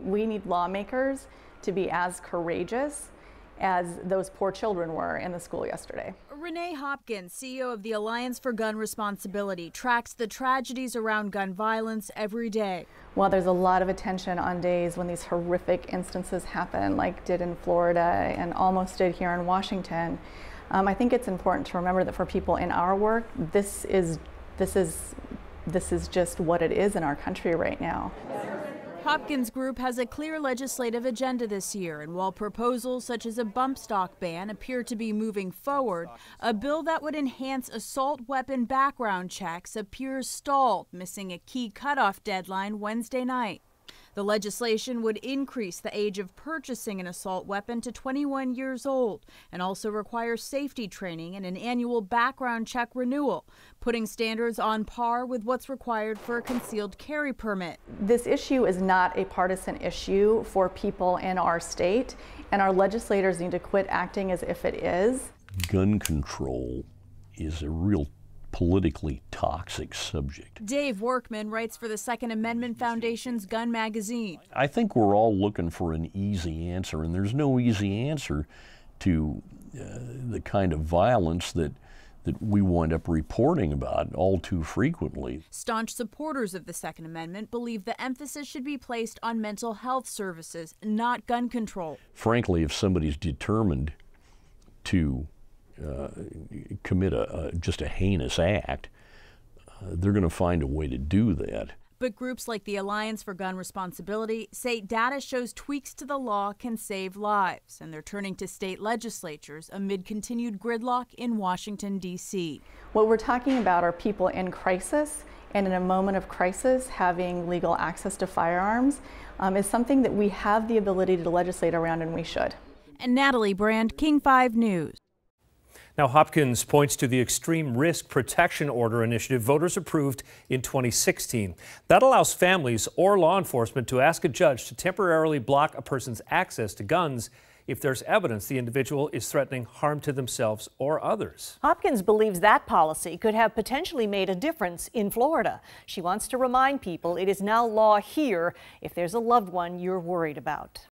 We need lawmakers to be as courageous as those poor children were in the school yesterday. Renee Hopkins, CEO of the Alliance for Gun Responsibility, tracks the tragedies around gun violence every day. While there's a lot of attention on days when these horrific instances happen, like did in Florida and almost did here in Washington, I think it's important to remember that for people in our work, this is just what it is in our country right now. Hopkins' group has a clear legislative agenda this year, and while proposals such as a bump stock ban appear to be moving forward, a bill that would enhance assault weapon background checks appears stalled, missing a key cutoff deadline Wednesday night. The legislation would increase the age of purchasing an assault weapon to 21 years old and also require safety training and an annual background check renewal, putting standards on par with what's required for a concealed carry permit. This issue is not a partisan issue for people in our state, and our legislators need to quit acting as if it is. Gun control is a real politically toxic subject. Dave Workman writes for the Second Amendment Foundation's Gun Magazine. I think we're all looking for an easy answer, and there's no easy answer to the kind of violence that we wind up reporting about all too frequently. Staunch supporters of the Second Amendment believe the emphasis should be placed on mental health services, not gun control. Frankly, if somebody's determined to commit just a heinous act, they're going to find a way to do that. But groups like the Alliance for Gun Responsibility say data shows tweaks to the law can save lives, and they're turning to state legislatures amid continued gridlock in Washington, D.C. What we're talking about are people in crisis, and in a moment of crisis, having legal access to firearms is something that we have the ability to legislate around, and we should. And Natalie Brand, King 5 News. Now, Hopkins points to the Extreme Risk Protection Order initiative voters approved in 2016. That allows families or law enforcement to ask a judge to temporarily block a person's access to guns if there's evidence the individual is threatening harm to themselves or others. Hopkins believes that policy could have potentially made a difference in Florida. She wants to remind people it is now law here if there's a loved one you're worried about.